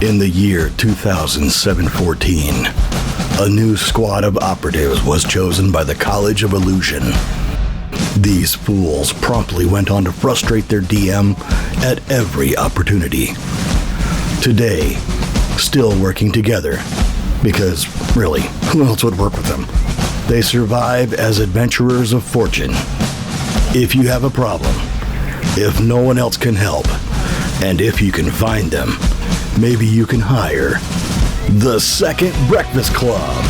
In the year 2014, a new squad of operatives was chosen by the College of Illusion. These fools promptly went on to frustrate their DM at every opportunity. Today, still working together, because really, who else would work with them? They survive as adventurers of fortune. If you have a problem, if no one else can help, and if you can find them, maybe you can hire the Second Breakfast Club.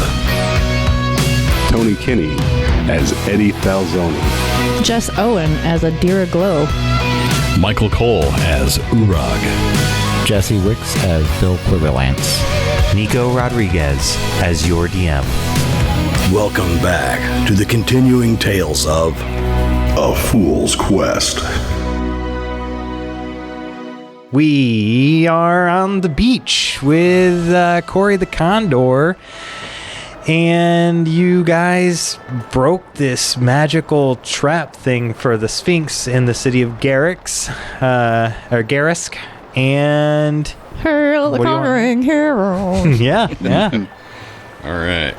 Tony Kinney as Eddie Falzone. Jess Owen as Adira Glow. Michael Cole as Uorag. Jesse Wicks as Bill Quiverlance. Nico Rodriguez as your DM. Welcome back to the continuing tales of A Fool's Quest. We are on the beach with Corey the Condor, and you guys broke this magical trap thing for the Sphinx in the city of Garrisk, and... Hail the conquering heroes. Yeah. All right.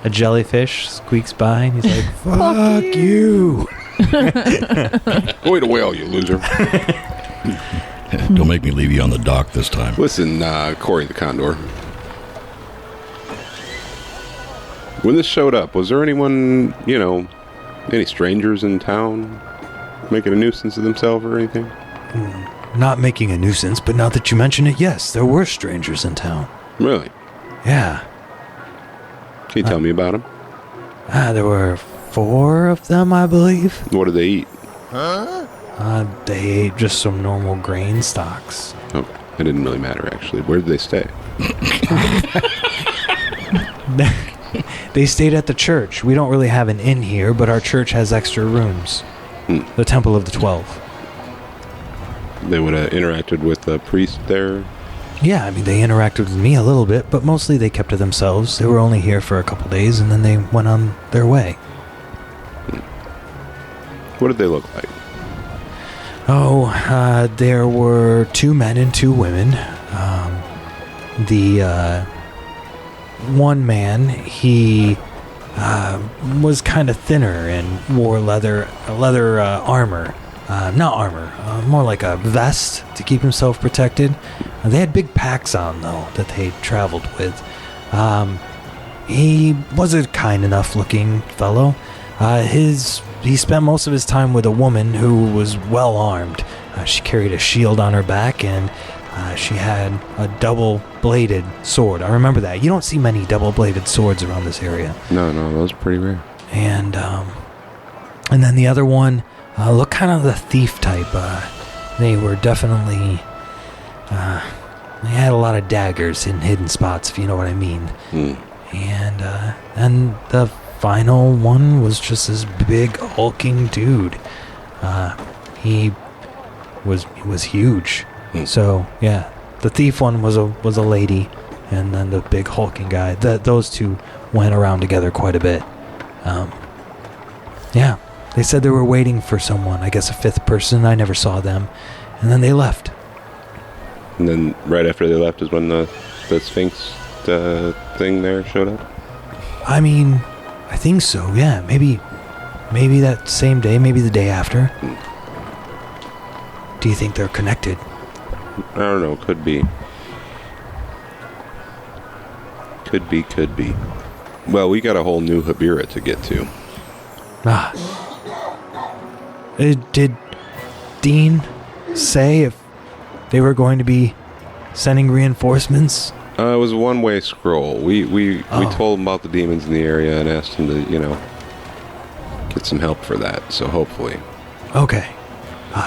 A jellyfish squeaks by, and he's like, fuck you. Go eat a whale, you loser. Don't make me leave you on the dock this time. Listen, Corey the Condor. When this showed up, was there anyone, any strangers in town making a nuisance of themselves or anything? Not making a nuisance, but now that you mention it, yes, there were strangers in town. Really? Yeah. Can you tell me about them? There were 4 of them, I believe. What did they eat? They ate just some normal grain stocks. Oh, it didn't really matter, actually. Where did they stay? They stayed at the church. We don't really have an inn here, but our church has extra rooms. The Temple of the 12. They would have interacted with the priest there? Yeah, I mean, they interacted with me a little bit, but mostly they kept to themselves. They were only here for a couple days, and then they went on their way. What did they look like? There were 2 men and 2 women. The one man, he was kind of thinner and wore leather armor. Not armor, more like a vest to keep himself protected. They had big packs on, though, that they traveled with. He was a kind enough looking fellow. He spent most of his time with a woman who was well armed. She carried a shield on her back, and she had a double-bladed sword. I remember that. You don't see many double-bladed swords around this area. No, those are pretty rare. And then the other one looked kind of the thief type. They were definitely... they had a lot of daggers in hidden spots, if you know what I mean. And the final one was just this big hulking dude. He was huge. So yeah, the thief one was a lady, and then the big hulking guy. Those 2 went around together quite a bit. Yeah, they said they were waiting for someone. I guess a 5th person. I never saw them, and then they left. And then right after they left is when the Sphinx thing there showed up? I mean, I think so, yeah. Maybe that same day, maybe the day after. Do you think they're connected? I don't know, could be. Could be. Well, we got a whole new Adira to get to. Did Dean say if they were going to be sending reinforcements? It was a one-way scroll. We told him about the demons in the area and asked him to, get some help for that. So hopefully. Okay.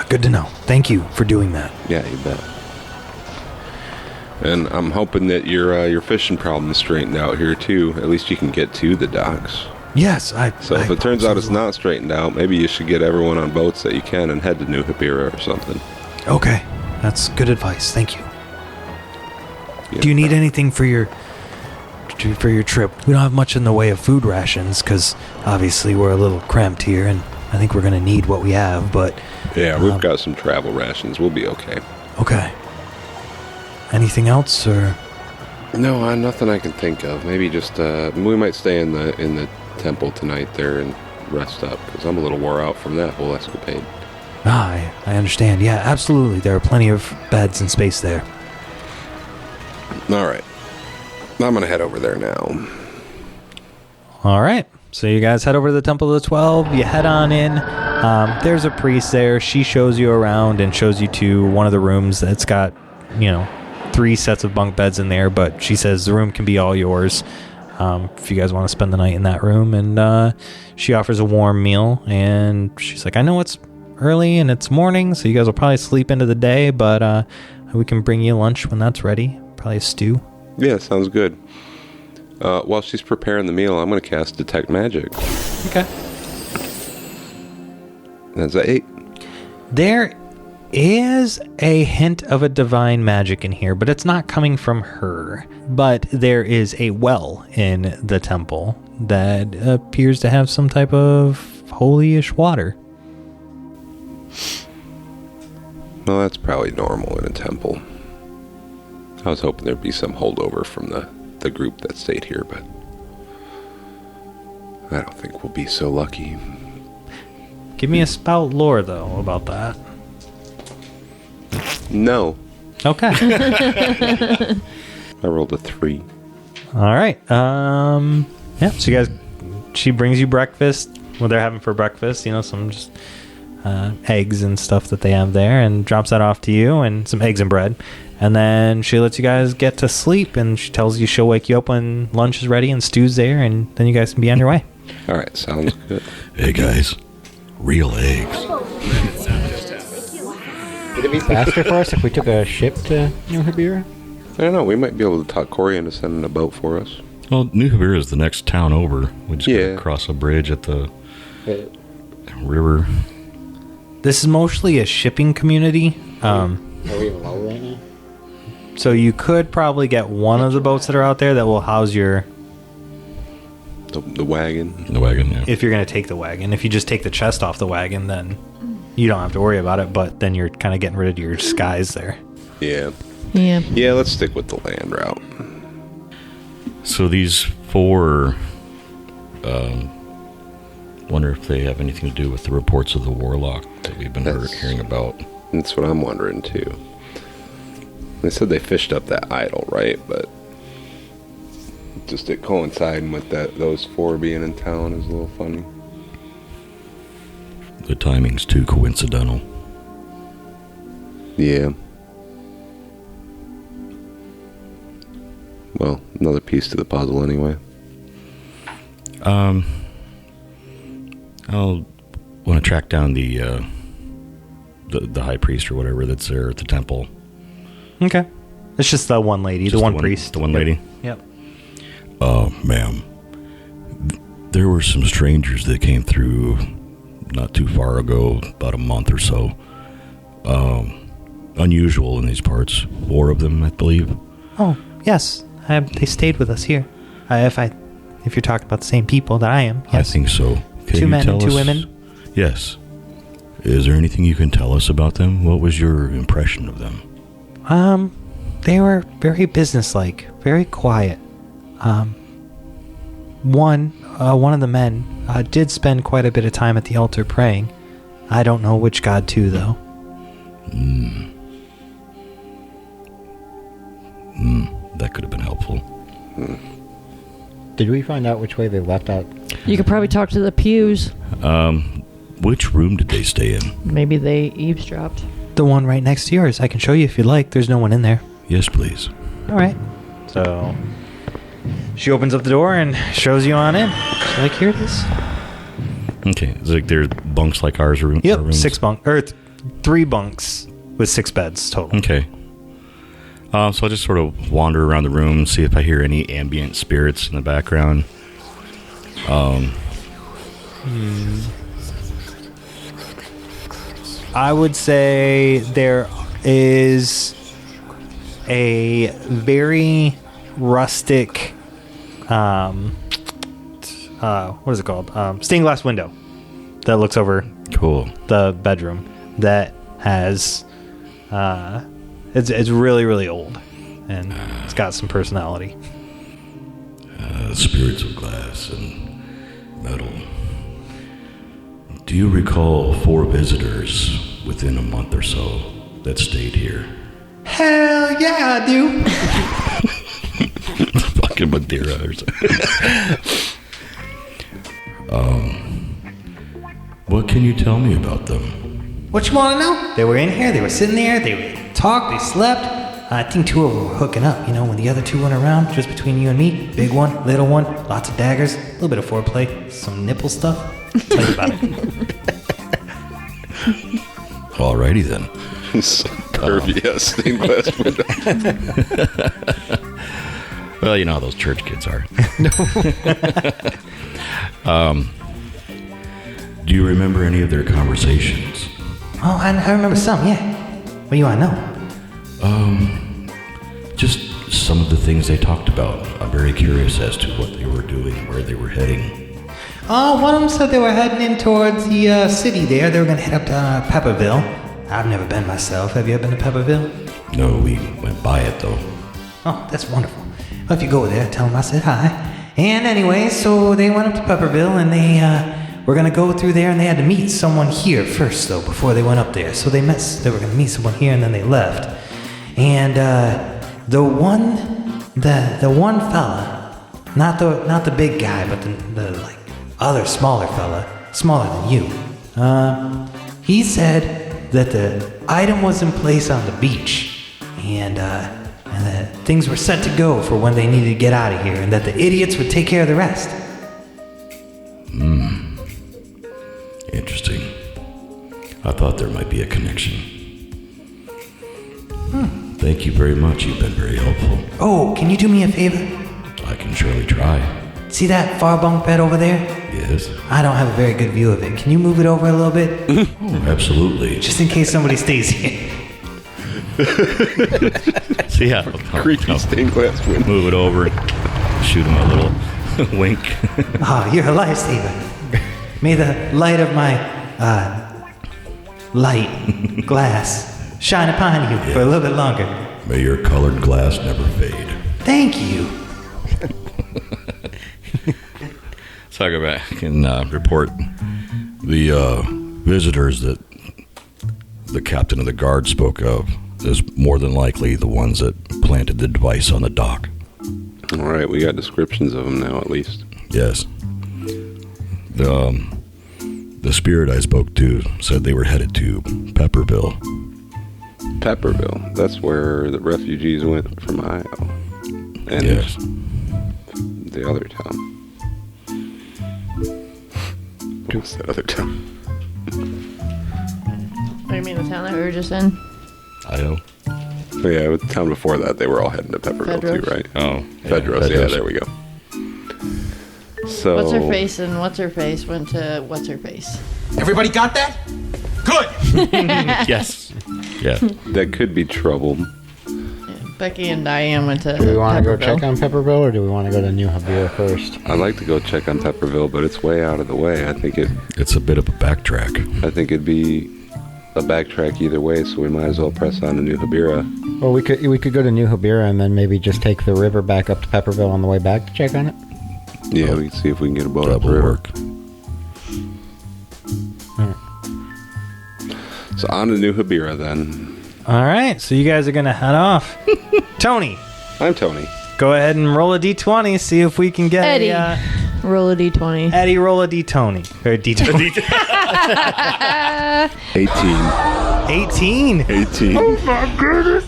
Good to know. Thank you for doing that. Yeah, you bet. And I'm hoping that your fishing problem is straightened out here too. At least you can get to the docks. Yes, So if it turns out it's not straightened out, maybe you should get everyone on boats that you can and head to New Adira or something. Okay, that's good advice. Thank you. Yeah. Do you need anything for your trip? We don't have much in the way of food rations because obviously we're a little cramped here, and I think we're going to need what we have. But Yeah, we've got some travel rations. We'll be okay. Okay. Anything else, or? No, nothing I can think of. Maybe just we might stay in the temple tonight there and rest up because I'm a little wore out from that whole escapade. I understand. Yeah, absolutely. There are plenty of beds and space there. All right. I'm going to head over there now. All right. So you guys head over to the Temple of the 12. You head on in. There's a priest there. She shows you around and shows you to one of the rooms that's got, 3 sets of bunk beds in there. But she says the room can be all yours if you guys want to spend the night in that room. And she offers a warm meal. And she's like, I know it's early and it's morning, so you guys will probably sleep into the day. But we can bring you lunch when that's ready. Probably a stew. Yeah, sounds good. While she's preparing the meal, I'm going to cast Detect Magic. Okay. That's an 8. There is a hint of a divine magic in here, but it's not coming from her. But there is a well in the temple that appears to have some type of holy-ish water. Well, that's probably normal in a temple. I was hoping there'd be some holdover from the group that stayed here, but I don't think we'll be so lucky. Give me a spout lore, though, about that. No. Okay. I rolled a 3. All right. Yeah, so you guys, she brings you breakfast, what they're having for breakfast, some just eggs and stuff that they have there, and drops that off to you, and some eggs and bread. And then she lets you guys get to sleep, and she tells you she'll wake you up when lunch is ready and stew's there, and then you guys can be on your way. All right, sounds good. Hey, guys. Real eggs. Would it be faster for us if we took a ship to New Habira? I don't know. We might be able to talk Corey into sending a boat for us. Well, New Habira is the next town over. We just gotta cross a bridge at the river. This is mostly a shipping community. Are we even low right now? So you could probably get one of the boats that are out there that will house your... The wagon. The wagon, yeah. If you're going to take the wagon. If you just take the chest off the wagon, then you don't have to worry about it, but then you're kind of getting rid of your disguise there. Yeah. Yeah. Yeah, let's stick with the land route. So these 4... wonder if they have anything to do with the reports of the warlock that we've been hearing about. That's what I'm wondering, too. They said they fished up that idol, right? But just it coinciding with those 4 being in town is a little funny. The timing's too coincidental. Yeah. Well, another piece to the puzzle anyway. I'll want to track down the high priest or whatever that's there at the temple. Okay. It's just the one lady, the one priest. The one lady? Yep. Ma'am, there were some strangers that came through not too far ago, about a month or so. Unusual in these parts. 4 of them, I believe. Oh, yes. They stayed with us here. If you're talking about the same people that I am, yes. I think so. Can 2 men and 2 women? Yes. Is there anything you can tell us about them? What was your impression of them? They were very businesslike, very quiet. One of the men did spend quite a bit of time at the altar praying. I don't know which god to, though. That could have been helpful. Did we find out which way they left out? You could probably talk to the pews. Which room did they stay in? Maybe they eavesdropped. The one right next to yours. I can show you if you'd like. There's no one in there. Yes, please. All right. So she opens up the door and shows you on in. She's like, here it is. Okay. It's like there's bunks like ours. Yep. Rooms? 6 bunks. Or 3 bunks with 6 beds total. Okay. So I'll just sort of wander around the room, see if I hear any ambient spirits in the background. I would say there is a very rustic, what is it called? Stained glass window that looks over Cool. the bedroom. that has it's really, really old, and it's got some personality. Spirits of glass and metal. Do you recall 4 visitors within a month or so that stayed here? Hell yeah, I do. Fucking Adira or something. What can you tell me about them? What you want to know? They were in here. They were sitting there. They talked. They slept. I think 2 of them were hooking up. You know, when the other 2 went around, just between you and me. Big one, little one, lots of daggers, a little bit of foreplay, some nipple stuff. Tell you about it. Alrighty then. So curvy ass stained glass window. Well, you know how those church kids are. Do you remember any of their conversations? Oh, I remember some, yeah. What do you want to know? Just some of the things they talked about. I'm very curious as to what they were doing, where they were heading. Oh, one of them said they were heading in towards the city there. They were going to head up to Pepperville. I've never been myself. Have you ever been to Pepperville? No, we went by it though. Oh, that's wonderful. Well, if you go there, tell them I said hi. And anyway, so they went up to Pepperville, and they were going to go through there, and they had to meet someone here first, though, before they went up there. So they were going to meet someone here, and then they left. And the one fella, not the big guy, but the like other smaller fella, smaller than you, he said that the item was in place on the beach, and that things were set to go for when they needed to get out of here, and that the idiots would take care of the rest. Interesting. I thought there might be a connection. Thank you very much. You've been very helpful. Oh, can you do me a favor? I can surely try. See that far bunk bed over there? Yes. I don't have a very good view of it. Can you move it over a little bit? Oh, absolutely. Just in case somebody stays here. See, yeah. Creepy stained glass window. Move it over and shoot him a little wink. Oh, you're a lifesaver. May the light of my light glass shine upon you for a little bit longer. May your colored glass never fade. Thank you. So I go back and report the visitors that the captain of the guard spoke of as more than likely the ones that planted the device on the dock. All right, we got descriptions of them now, at least. Yes. The spirit I spoke to said they were headed to Pepperville. Pepperville. That's where the refugees went from Iowa. And Yes. the other town. What's that other town? What do you mean, the town that we were just in? Iowa. Oh, yeah, with the town before that, they were all heading to Pepperville Fedros. too, right? Oh. Fedros, yeah, there we go. So, What's her face and what's her face went to what's her face. Everybody got that? Good! Yes. Yeah. that could be trouble. Becky and Diane went to Do we want to go Pepperville. check on Pepperville, or do we want to go to New Habira first? I'd like to go check on Pepperville, but it's way out of the way. I think It's a bit of a backtrack. it'd be a backtrack either way, so we might as well press on to New Habira. Well, we could go to New Habira and then maybe just take the river back up to Pepperville on the way back to check on it. Yeah, we can see if we can get a boat up Double the river. work. So on to New Habira then. All right, so you guys are going to head off. Tony, I'm Tony. go ahead and roll a d20, see if we can get Eddie. Roll a d20. Eddie, roll a d20. Or d20. 18. 18. 18.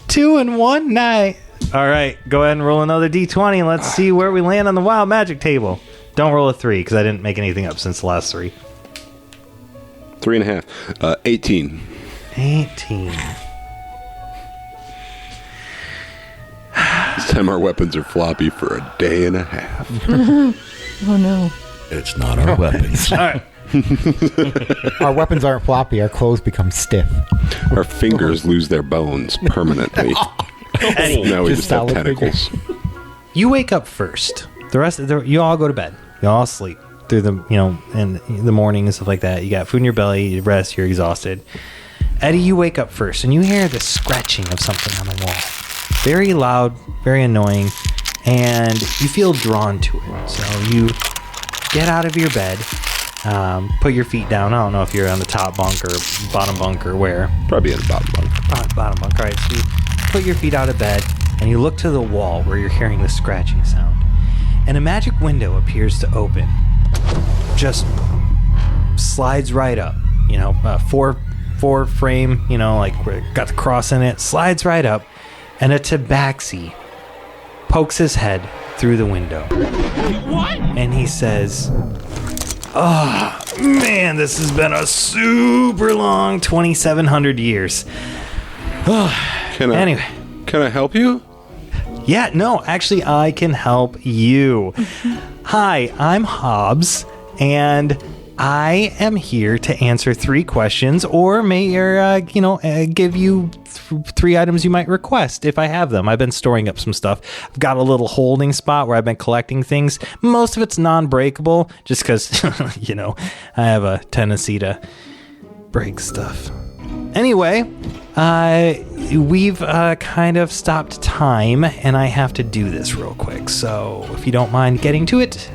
2 in one night. All right, go ahead and roll another d20, and let's see where we land on the wild magic table. Don't roll a 3, because I didn't make anything up since the last 3. 3.5. 18. 18. This time our weapons are floppy for a day and a half. Oh no. It's not our weapons. All right. Our weapons aren't floppy. Our clothes become stiff. Our fingers lose their bones permanently. Now we Just just have solid tentacles. You wake up first. The rest of you all go to bed. You all sleep. through the, in the morning and stuff like that. You got food in your belly, you rest, you're exhausted. Eddie, you wake up first, and you hear the scratching of something on the wall. Very loud, very annoying, and you feel drawn to it. So you get out of your bed, put your feet down. I don't know if you're on the top bunk or bottom bunk or where. Probably in the bottom bunk. Bottom bunk. All right, so you put your feet out of bed, and you look to the wall where you're hearing the scratching sound. And a magic window appears to open. Just slides right up. Four frame, like got the cross in it. Slides right up. And a tabaxi pokes his head through the window. What? And he says, "Oh, man, this has been a super long 2,700 years." Anyway. Can I help you? Yeah, no, actually, I can help you. Hi, I'm Hobbs, and I am here to answer 3 questions, or give you 3 items you might request if I have them. I've been storing up some stuff. I've got a little holding spot where I've been collecting things. Most of it's non-breakable, just because, I have a tendency to break stuff. Anyway, we've kind of stopped time, and I have to do this real quick. So, if you don't mind getting to it.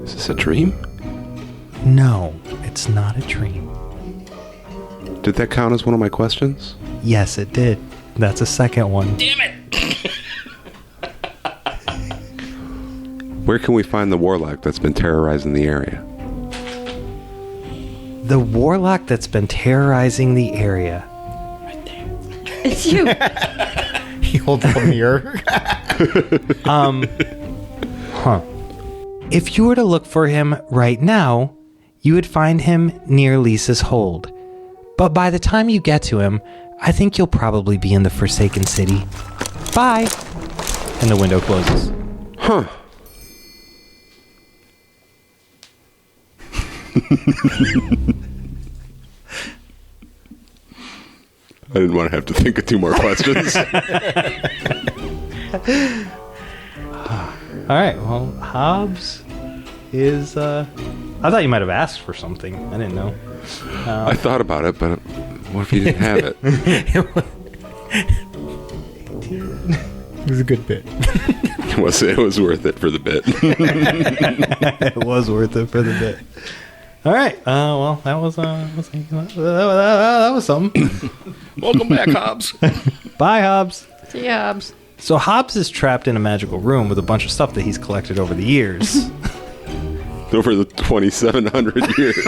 Is this a dream? No, it's not a dream. Did that count as one of my questions? Yes, it did. That's a second one. Damn it! Where can we find the warlock that's been terrorizing the area? The warlock that's been terrorizing the area. It's you. He holds up a mirror. If you were to look for him right now, you would find him near Lisa's hold. But by the time you get to him, I think you'll probably be in the Forsaken City. Bye. And the window closes. Huh. I didn't want to have to think of 2 more questions. All right, well, Hobbs is, I thought you might have asked for something. I didn't know. I thought about it, but what if you didn't have it? It was a good bit. It was worth it for the bit. It was worth it for the bit. All right, well, that was something. Welcome back, Hobbs. Bye, Hobbs. See ya, Hobbs. So Hobbs is trapped in a magical room with a bunch of stuff that he's collected over the years. Over the 2,700 years.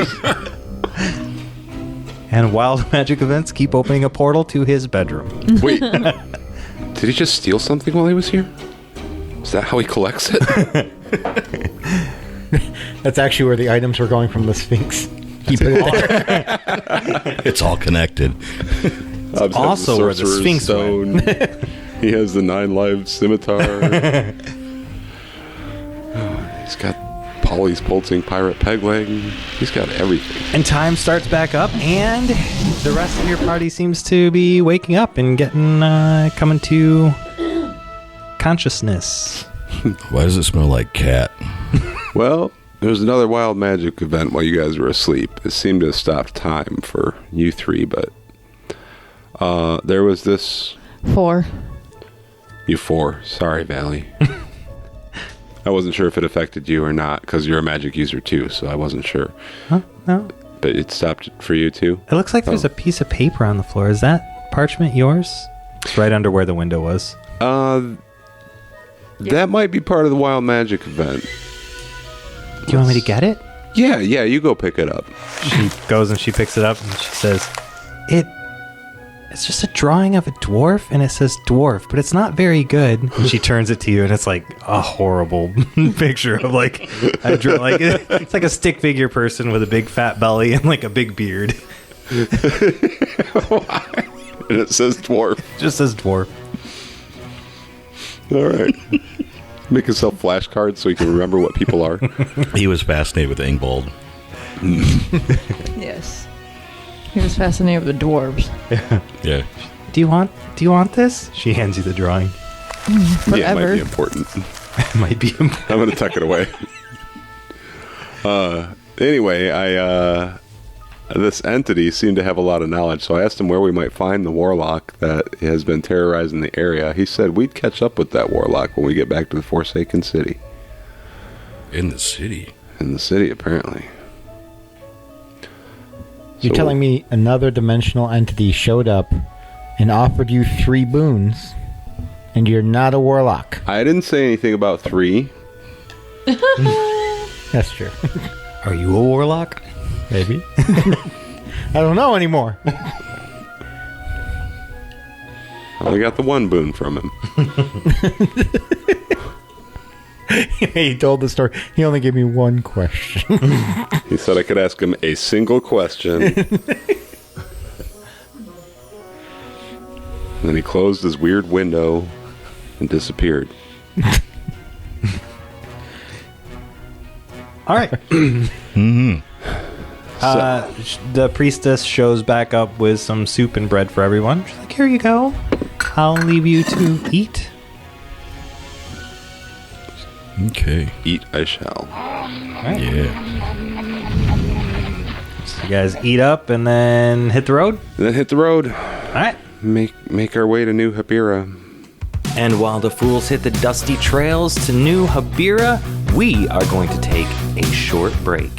And wild magic events keep opening a portal to his bedroom. Wait, did he just steal something while he was here? Is that how he collects it? That's actually where the items were going from the Sphinx. He put it there. It's all connected. Hobbs Also has where the Sorcerer's Sphinx Stone. He has the 9-live scimitar. He's got Polly's pulsing pirate peg leg. He's got everything. And time starts back up, and the rest of your party seems to be waking up and getting coming to consciousness. Why does it smell like cat? Well, there was another wild magic event while you guys were asleep. It seemed to have stopped time for you 3, but there was this... 4. You 4. Sorry, Valley. I wasn't sure if it affected you or not, because you're a magic user too, so I wasn't sure. Huh? No. But it stopped for you too? It looks like there's a piece of paper on the floor. Is that parchment yours? It's right under where the window was. That might be part of the wild magic event. Do you want me to get it? Yeah, you go pick it up. She goes and she picks it up and she says, It's just a drawing of a dwarf, and it says dwarf, but it's not very good. And she turns it to you, and it's like a horrible picture of it's like a stick figure person with a big fat belly and like a big beard. And it says dwarf. It just says dwarf. All right. Make yourself flashcards so you can remember what people are. He was fascinated with Ingvald. Yes. He was fascinated with the dwarves. Yeah. Do you want this? She hands you the drawing. Yeah, it might Forever. be important. It might be important. I'm going to tuck it away. Anyway, this entity seemed to have a lot of knowledge, so I asked him where we might find the warlock that has been terrorizing the area. He said we'd catch up with that warlock when we get back to the Forsaken City. In the city? In the city, apparently. You're telling me another dimensional entity showed up and offered you 3 boons, and you're not a warlock? I didn't say anything about 3. That's true. Are you a warlock? Maybe. I don't know anymore. I only got the 1 boon from him. He told the story. He only gave me 1 question. He said I could ask him a single question. And then he closed his weird window and disappeared. All right. The priestess shows back up with some soup and bread for everyone. She's like, here you go. I'll leave you to eat. Okay. Eat I shall. Right. Yeah. So you guys eat up and then hit the road? And then hit the road. All right. Make our way to New Habira. And while the fools hit the dusty trails to New Habira, we are going to take a short break.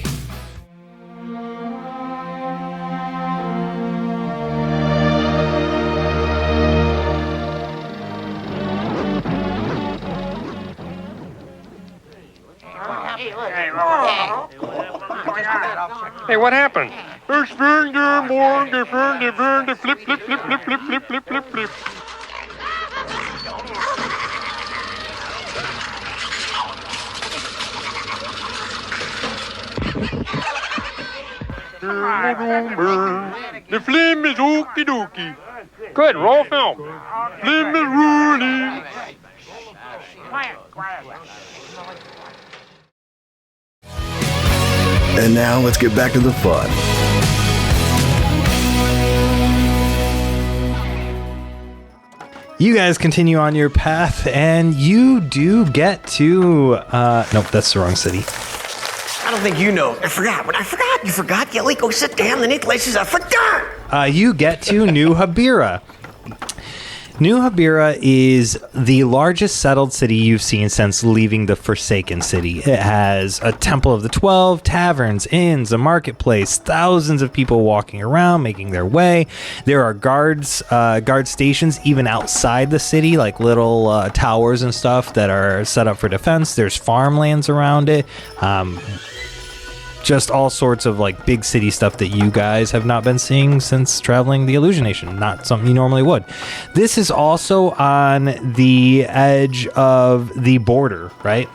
Hey, what happened? It's burned there, more, they burned, they flip, flip, flip, flip, flip, flip, flip, flip, flip. The flame is okie dokie. Good, roll film. Flame is ruling. And now let's get back to the fun. You guys continue on your path, and you do get to... nope, that's the wrong city. I don't think you know. I forgot. You forgot. Yelly, go sit down. The Nick laces. I forgot. You get to New Habira. New Habira is the largest settled city you've seen since leaving the Forsaken City. It has a Temple of the 12, taverns, inns, a marketplace, thousands of people walking around, making their way. There are guard stations even outside the city, like little towers and stuff that are set up for defense. There's farmlands around it. Just all sorts of like big city stuff that you guys have not been seeing since traveling the Illusion Nation. Not something you normally would. This is also on the edge of the border, right?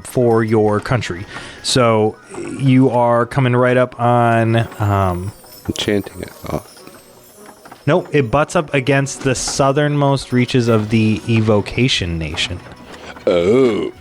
For your country. So you are coming right up on... Enchanting it. Oh. Nope, it butts up against the southernmost reaches of the Evocation Nation. Oh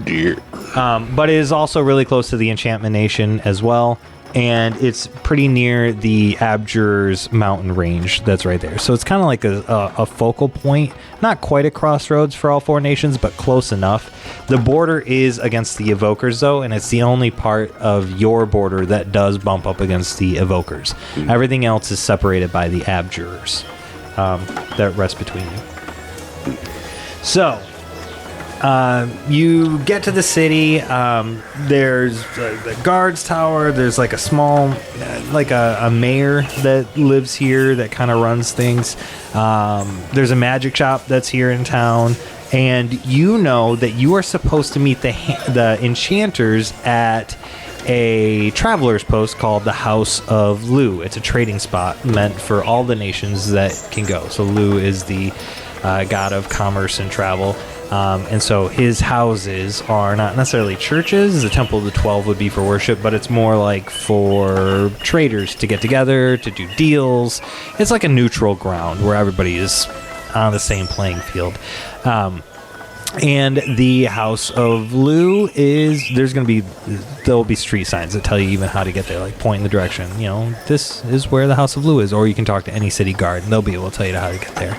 dear. But it is also really close to the Enchantment Nation as well, and it's pretty near the Abjur's mountain range that's right there. So it's kind of like a focal point, not quite a crossroads for all 4 nations, but close enough. The border is against the Evokers, though, and it's the only part of your border that does bump up against the Evokers. Everything else is separated by the Abjurers that rest between you. So... you get to the city. There's the guards tower. There's like a small, like a mayor that lives here that kind of runs things. There's a magic shop that's here in town, and you know that you are supposed to meet the enchanters at a traveler's post called the House of Lu. It's a trading spot meant for all the nations that can go. So Lu is the god of commerce and travel. And so his houses are not necessarily churches. The Temple of the 12 would be for worship, but it's more like for traders to get together, to do deals. It's like a neutral ground where everybody is on the same playing field. And the House of Lu there'll be street signs that tell you even how to get there, like point in the direction. You know, this is where the House of Lu is, or you can talk to any city guard and they'll be able to tell you how to get there.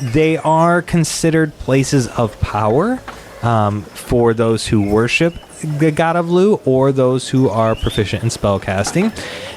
They are considered places of power. for those who worship the god of Lu or those who are proficient in spell casting.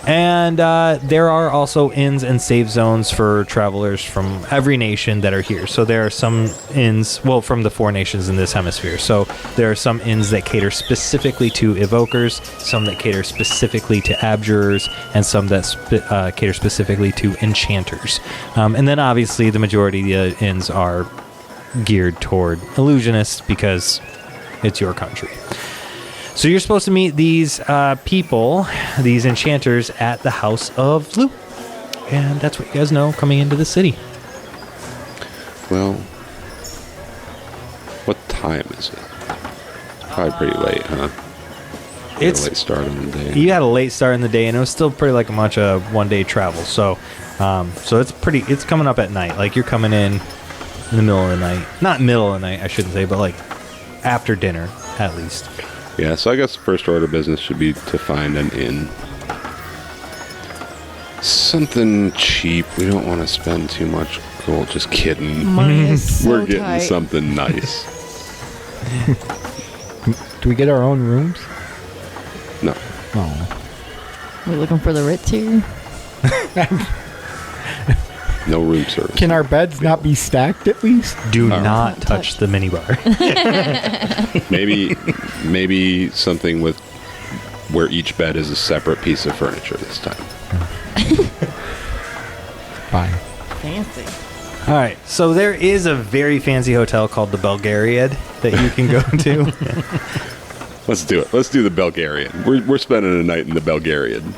And there are also inns and safe zones for travelers from every nation that are here. So there are some inns, from the 4 nations in this hemisphere. So there are some inns that cater specifically to evokers, some that cater specifically to abjurers, and some that cater specifically to enchanters. And then obviously the majority of the inns are geared toward illusionists because it's your country. So you're supposed to meet these people, these enchanters, at the House of Lu. And that's what you guys know coming into the city. Well, what time is it? It's probably pretty late, huh? It's a late start in the day. You had a late start in the day, and it was still pretty like much a one-day travel. So it's coming up at night. Like you're coming in the middle of the night. Not middle of the night, I shouldn't say, but like after dinner, at least. Yeah, so I guess the first order of business should be to find an inn. Something cheap. We don't want to spend too much gold. Just kidding. Money is so We're getting tight. something nice. Do we get our own rooms? No. Oh. We're looking for the Ritz here. No room service. Can our beds not be stacked at least? Do not touch the minibar. Maybe something with where each bed is a separate piece of furniture this time. Fine. Fancy. All right, so there is a very fancy hotel called the Bulgariad that you can go to. Let's do it. Let's do the Bulgarian. We're spending a night in the Bulgarian.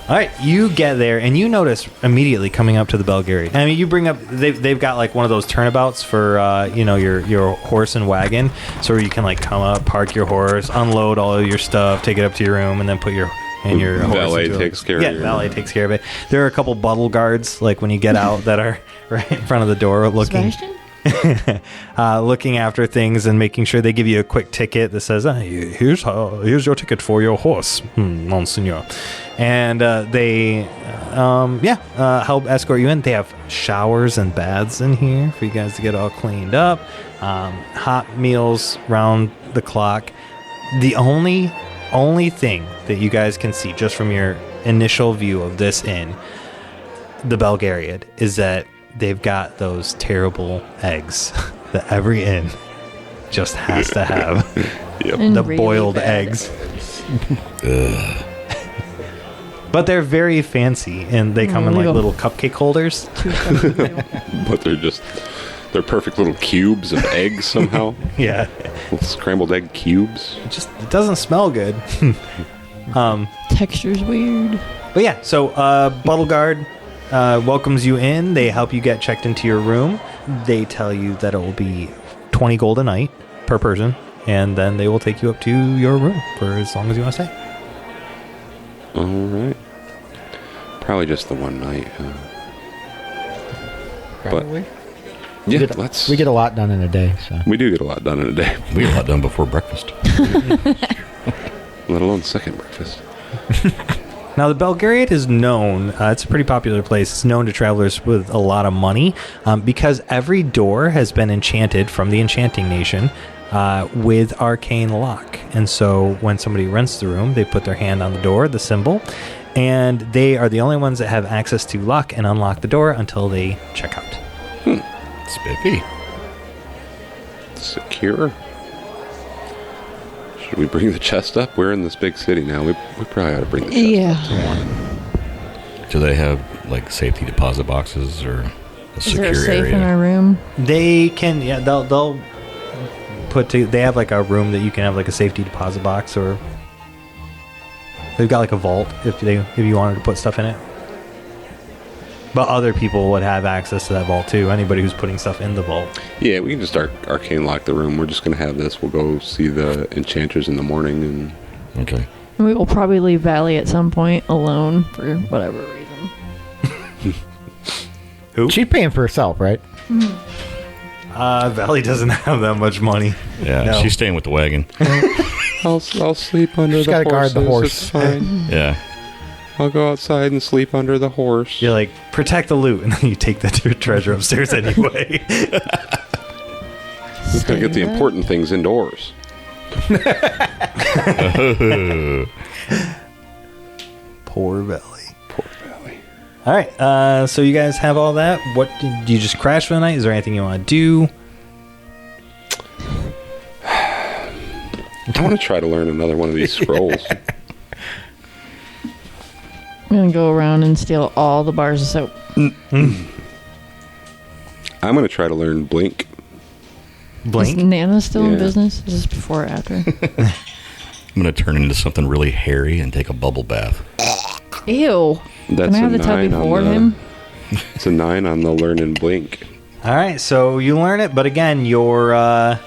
All right, you get there, and you notice immediately coming up to the Bulgarian. I mean, you bring up, they've got like one of those turnabouts for, your horse and wagon, so where you can like come up, park your horse, unload all of your stuff, take it up to your room, and then put your horse valet into takes care of it. Yeah, valet takes care of it. There are a couple bottle guards, like when you get out, that are right in front of the door looking. Looking after things and making sure they give you a quick ticket that says, here's your ticket for your horse, Monsignor. And they help escort you in. They have showers and baths in here for you guys to get all cleaned up. Hot meals round the clock. The only thing that you guys can see just from your initial view of this inn, the Bulgariad, is that they've got those terrible eggs that every inn just has to have. Yep. And The really boiled bad eggs. But they're very fancy, and they come in like little cupcake holders. But they're perfect little cubes of eggs somehow. Yeah. Little scrambled egg cubes. It doesn't smell good. Texture's weird. But yeah, so Bottle Guard welcomes you in. They help you get checked into your room. They tell you that it will be 20 gold a night per person, and then they will take you up to your room for as long as you want to stay. All right. Probably just the one night. Probably. But We get a lot done in a day, so. We do get a lot done in a day. We get a lot done before breakfast. Let alone second breakfast. Now, the Bulgariad is known, it's a pretty popular place. It's known to travelers with a lot of money because every door has been enchanted from the Enchanting Nation with arcane lock. And so when somebody rents the room, they put their hand on the door, the symbol, and they are the only ones that have access to lock and unlock the door until they check out. Spiffy. Secure. Should we bring the chest up? We're in this big city now. We probably ought to bring the chest up. Do they have like safety deposit boxes or a Is secure there a safe area? in our room? They can, they'll they have like a room that you can have like a safety deposit box, or they've got like a vault if you wanted to put stuff in it. But other people would have access to that vault too. Anybody who's putting stuff in the vault. Yeah, we can just arcane lock the room. We're just going to have this. We'll go see the enchanters in the morning. And Okay. We will probably leave Valley at some point alone for whatever reason. Who? She's paying for herself, right? Valley doesn't have that much money. Yeah, No. she's staying with the wagon. I'll sleep under She's the gotta guard horses. the horse. It's fine. Yeah. I'll go outside and sleep under the horse. You're like, protect the loot, and then you take the treasure upstairs anyway. Gotta get the important things indoors. Poor Valley. All right. So you guys have all that. What do you just crash for the night? Is there anything you want to do? I want to try to learn another one of these scrolls. I'm going to go around and steal all the bars of soap. I'm going to try to learn Blink. Is Nana still in business? Is this before or after? I'm going to turn into something really hairy and take a bubble bath. Ew. That's Can I have the tub before him? It's a 9 on the learn and Blink. All right. So you learn it, but again, your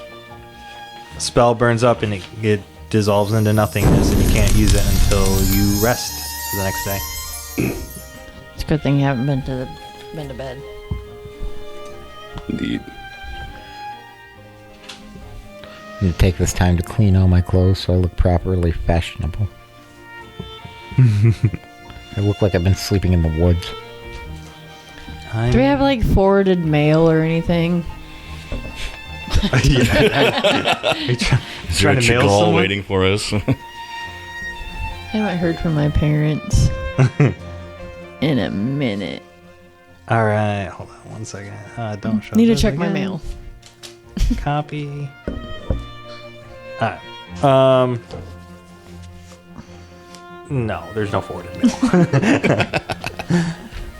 spell burns up and it dissolves into nothingness, and you can't use it until you rest for the next day. It's a good thing you haven't been to bed. Indeed. I'm going to take this time to clean all my clothes so I look properly fashionable. I look like I've been sleeping in the woods. Do we have like forwarded mail or anything? Is there a Chagall waiting for us? I haven't heard from my parents in a minute. All right, hold on 1 second. Don't show. Need to this check my again. mail. Copy. All right. No, there's no forwarded mail.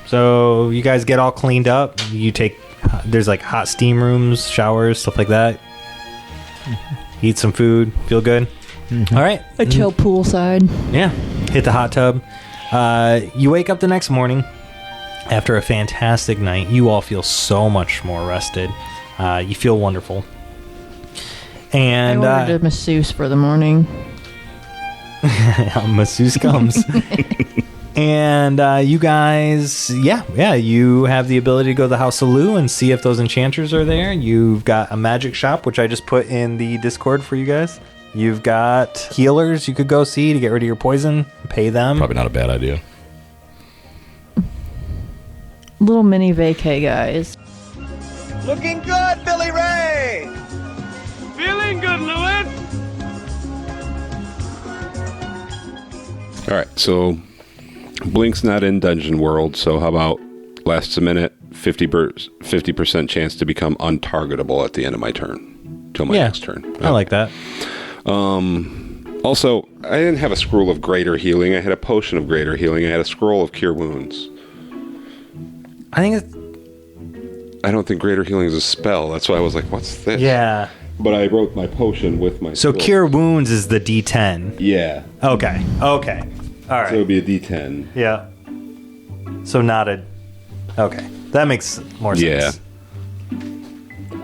So you guys get all cleaned up. You take. There's like hot steam rooms, showers, stuff like that. Eat some food. Feel good. Mm-hmm. All right. A chill poolside. Yeah. Hit the hot tub. You wake up the next morning after a fantastic night. You all feel so much more rested. You feel wonderful. And I ordered a masseuse for the morning. masseuse comes. And you guys, you have the ability to go to the House of Lou and see if those enchanters are there. You've got a magic shop, which I just put in the Discord for you guys. You've got healers you could go see to get rid of your poison. Pay them. Probably not a bad idea. Little mini vacay, guys. Looking good, Billy Ray! Feeling good, Lewis? All right, so Blink's not in Dungeon World, so how about lasts a minute, 50% chance to become untargetable at the end of my turn, till my next turn. I like that. Also, I didn't have a scroll of greater healing. I had a potion of greater healing. I had a scroll of cure wounds. I don't think greater healing is a spell. That's why I was like, what's this? Yeah. But I wrote my potion with my So scroll. cure wounds is the D10. Yeah. Okay. All right. So it would be a D10. Yeah. So not a... Okay. That makes more sense. Yeah.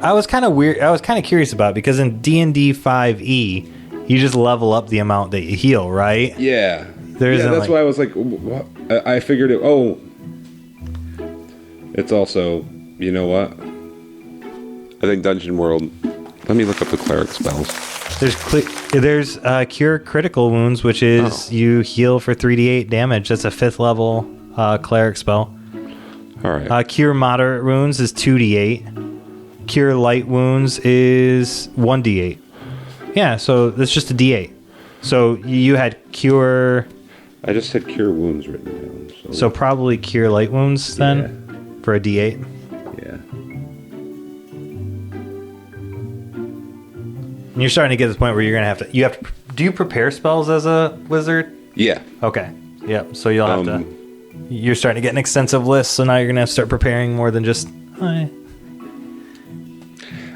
I was kind of weird. I was kind of curious about it because in D&D 5e, you just level up the amount that you heal, right? Yeah. That's like, why I was like, what? I figured it... Oh. It's also... You know what? I think Dungeon World... Let me look up the cleric spells. There's cure critical wounds, which is you heal for 3d8 damage. That's a 5th level cleric spell. All right. Cure moderate wounds is 2d8. Cure light wounds is 1d8. Yeah, so that's just a d8. So you had cure... I just had cure wounds written down. So probably cure light wounds then for a d8. Yeah. And you're starting to get to the point where you're gonna have to. Do you prepare spells as a wizard? Yeah. Okay. Yep. So you'll have to. You're starting to get an extensive list, so now you're gonna have to start preparing more than just.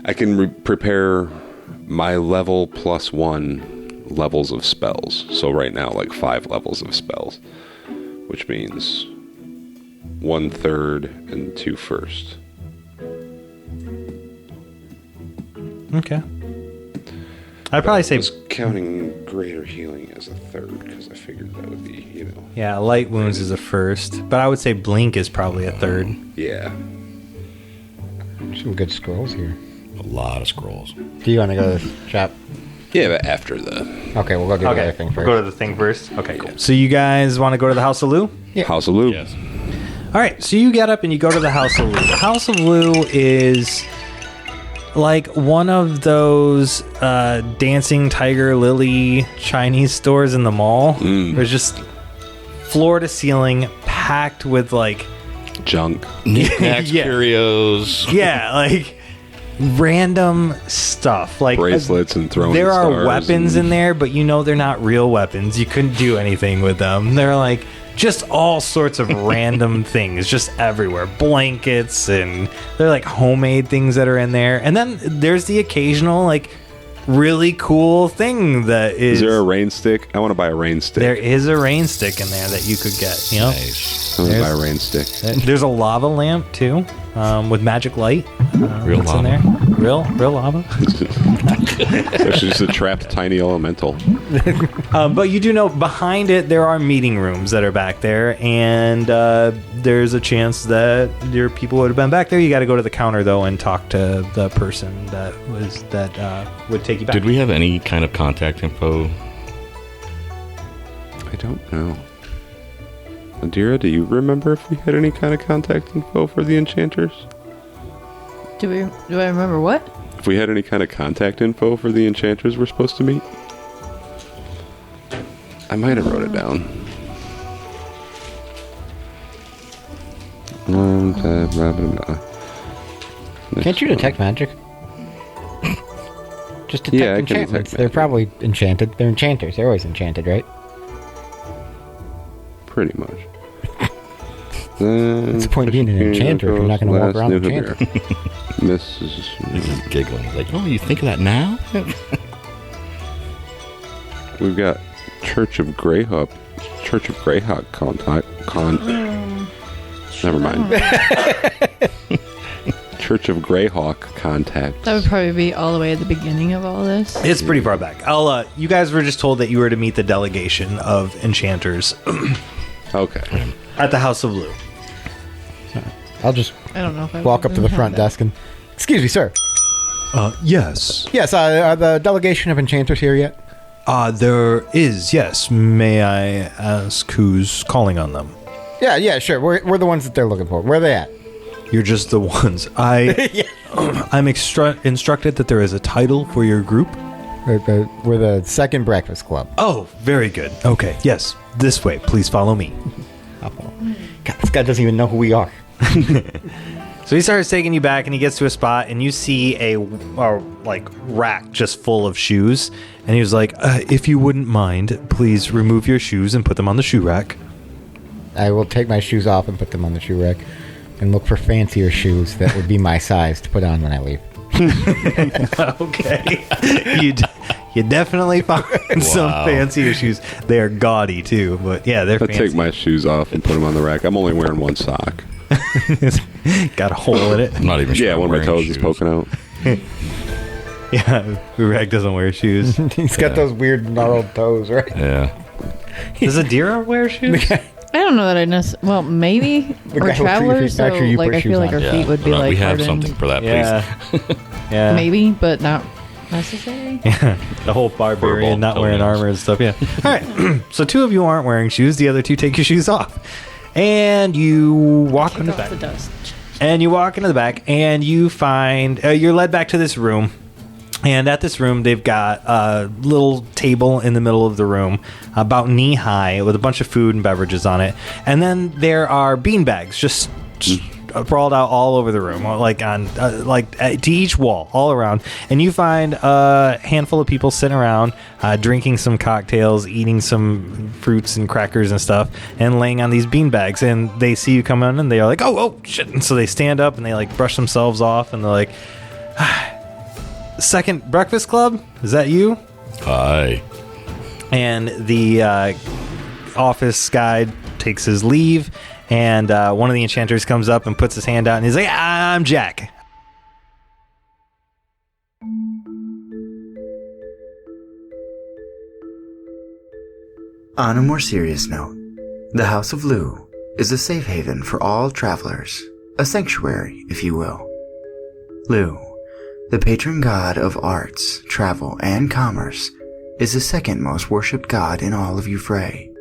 I can prepare my level plus 1 levels of spells. So right now, like 5 levels of spells, which means 1/3 and 2/1. Okay. I'd probably say... I was counting greater healing as a 3rd, because I figured that would be, Yeah, light wounds is a 1st, but I would say blink is probably a 3rd. Yeah. Some good scrolls here. A lot of scrolls. Do you want to go to the shop? Yeah, but after the... Okay, we'll go do the other thing first. We'll go to the thing first. Okay, cool. So you guys want to go to the House of Lou? Yeah. House of Lou. Yes. All right, so you get up and you go to the House of Lou. The House of Lou is like one of those dancing tiger lily Chinese stores in the mall. There's just floor to ceiling packed with like junk, knickknacks, curios. Yeah, like random stuff, like bracelets and throwing. There are stars weapons in there, but you know they're not real weapons. You couldn't do anything with them. They're like just all sorts of random things just everywhere. Blankets, and they're like homemade things that are in there. And then there's the occasional like really cool thing that is... Is there a rain stick? I want to buy a rain stick. There is a rain stick in there that you could get. You know? Nice. I want to buy a rain stick. There's a lava lamp too, with magic light. Real lava. In there. Real lava. It's just a trapped tiny elemental. But you do know behind it there are meeting rooms that are back there, and there's a chance that your people would have been back there. You got to go to the counter though and talk to the person that would take you back. Did we have any kind of contact info? I don't know. Adira, do you remember if we had any kind of contact info for the enchanters? Do I remember what? If we had any kind of contact info for the enchanters we're supposed to meet? I might have wrote it down. Can't you detect magic? Just detect I can detect enchantments. They're magic. probably enchanted. They're enchanters. They're always enchanted, right? Pretty much. What's the point of being an enchanter if you're not going to walk around enchanted? Mrs. He's giggling. He's like, oh, you think of that now? We've got Church of Greyhawk contact. Never mind. Church of Greyhawk contact. That would probably be all the way at the beginning of all this. It's pretty far back. You guys were just told that you were to meet the delegation of enchanters. Okay. At the House of Lou. I'll just I don't know if I walk up to the front desk and... Excuse me, sir. Yes. Yes, are the delegation of enchanters here yet? There is, yes. May I ask who's calling on them? Yeah, sure. We're the ones that they're looking for. Where are they at? You're just the ones. I'm instructed that there is a title for your group. We're the Second Breakfast Club. Oh, very good. Okay, yes. This way. Please follow me. God, this guy doesn't even know who we are. So he starts taking you back, and he gets to a spot, and you see a rack just full of shoes. And he was like, if you wouldn't mind, please remove your shoes and put them on the shoe rack. I will take my shoes off and put them on the shoe rack and look for fancier shoes that would be my size to put on when I leave. Okay. You definitely find some fancier shoes. They are gaudy, too. But, yeah, they're fancy. I take my shoes off and put them on the rack. I'm only wearing one sock. Got a hole in it. I'm not even sure. Yeah, one of my toes is poking out. Yeah, Uorag doesn't wear shoes. He's got those weird gnarled toes, right? Yeah. Does Adira wear shoes? I don't know that I necessarily... Well, maybe. We're travelers, so I feel like our feet would be like we have hardened. something for that, please. Yeah. Maybe, but not necessary. Yeah. The whole barbarian Furbolg not wearing toenails. armor and stuff, yeah. All right. So 2 of you aren't wearing shoes. The other 2 take your shoes off. And you walk in the back. The dust. And you walk into the back, and you find... you're led back to this room. And at this room, they've got a little table in the middle of the room, about knee-high, with a bunch of food and beverages on it. And then there are beanbags just sprawled out all over the room, to each wall, all around. And you find a handful of people sitting around, drinking some cocktails, eating some fruits and crackers and stuff, and laying on these beanbags. And they see you come in, and they are like, oh, shit. And so they stand up, and they, brush themselves off, and they're like... Second Breakfast Club? Is that you? Hi. And the office guy takes his leave, and one of the enchanters comes up and puts his hand out, and he's like, I'm Jack. On a more serious note, the House of Lou is a safe haven for all travelers, a sanctuary, if you will. Lou, the patron god of arts, travel, and commerce, is the second most worshipped god in all of Euphrey.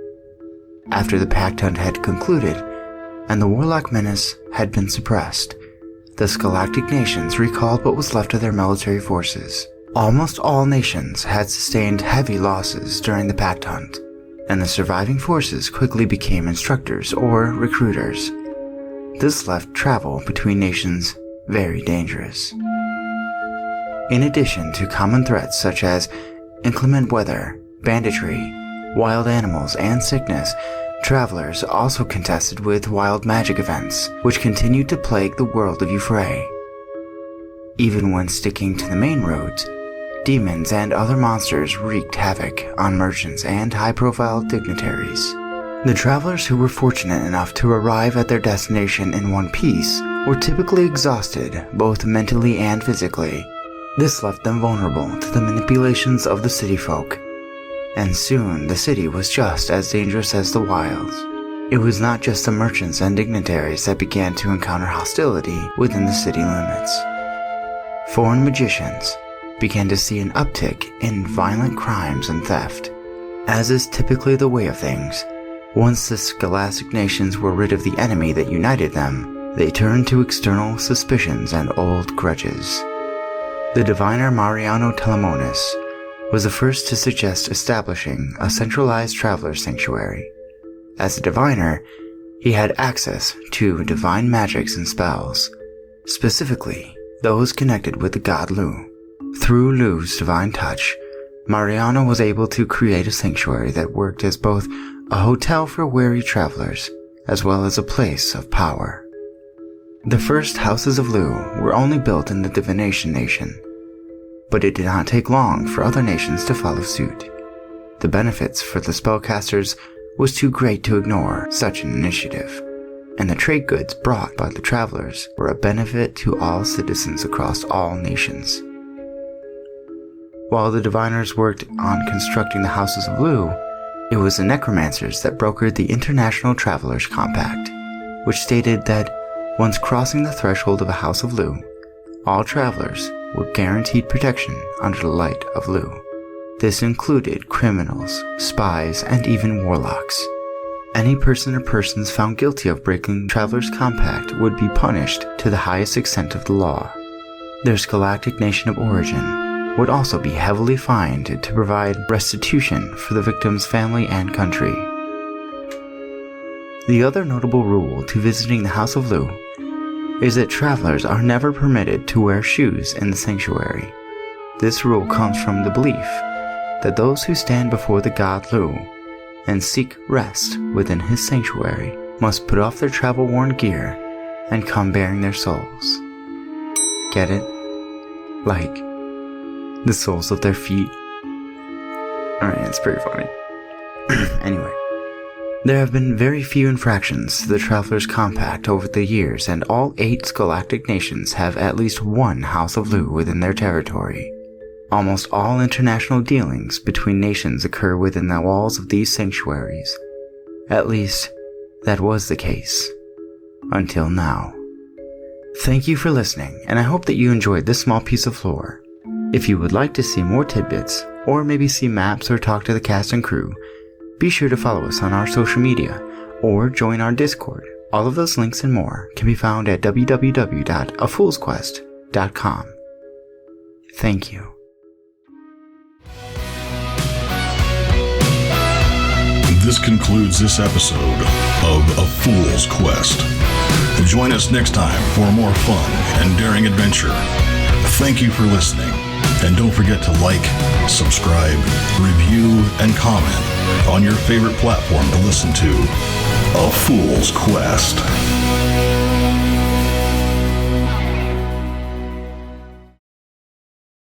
After the pact hunt had concluded, and the warlock menace had been suppressed, the Scholastic nations recalled what was left of their military forces. Almost all nations had sustained heavy losses during the Pact Hunt, and the surviving forces quickly became instructors or recruiters. This left travel between nations very dangerous. In addition to common threats such as inclement weather, banditry, wild animals, and sickness, travelers also contested with wild magic events, which continued to plague the world of Uorag. Even when sticking to the main roads, demons and other monsters wreaked havoc on merchants and high-profile dignitaries. The travelers who were fortunate enough to arrive at their destination in one piece were typically exhausted, both mentally and physically. This left them vulnerable to the manipulations of the city folk, and soon the city was just as dangerous as the wilds. It was not just the merchants and dignitaries that began to encounter hostility within the city limits. Foreign magicians began to see an uptick in violent crimes and theft. As is typically the way of things, once the Scholastic nations were rid of the enemy that united them, they turned to external suspicions and old grudges. The diviner Mariano Telemonis was the first to suggest establishing a centralized traveler sanctuary. As a diviner, he had access to divine magics and spells, specifically those connected with the god Lu. Through Lu's divine touch, Mariano was able to create a sanctuary that worked as both a hotel for weary travelers as well as a place of power. The first houses of Lu were only built in the Divination Nation, but it did not take long for other nations to follow suit. The benefits for the spellcasters was too great to ignore such an initiative, and the trade goods brought by the travelers were a benefit to all citizens across all nations. While the diviners worked on constructing the houses of Lu, it was the necromancers that brokered the International Travelers Compact, which stated that once crossing the threshold of a house of Lu, all travelers were guaranteed protection under the light of Lu. This included criminals, spies, and even warlocks. Any person or persons found guilty of breaking Travelers' Compact would be punished to the highest extent of the law. Their Scholastic nation of origin would also be heavily fined to provide restitution for the victim's family and country. The other notable rule to visiting the House of Lu is that travelers are never permitted to wear shoes in the sanctuary. This rule comes from the belief that those who stand before the god Lu and seek rest within his sanctuary must put off their travel-worn gear and come bearing their souls. Get it? Like the soles of their feet. Alright, it's pretty funny. Anyway. There have been very few infractions to the Travelers' Compact over the years, and all 8 Scholastic nations have at least one House of Lu within their territory. Almost all international dealings between nations occur within the walls of these sanctuaries. At least, that was the case. Until now. Thank you for listening, and I hope that you enjoyed this small piece of lore. If you would like to see more tidbits, or maybe see maps or talk to the cast and crew, be sure to follow us on our social media, or join our Discord. All of those links and more can be found at www.afoolsquest.com. Thank you. This concludes this episode of A Fool's Quest. Join us next time for more fun and daring adventure. Thank you for listening, and don't forget to like, subscribe, review, and comment on your favorite platform to listen to A Fool's Quest.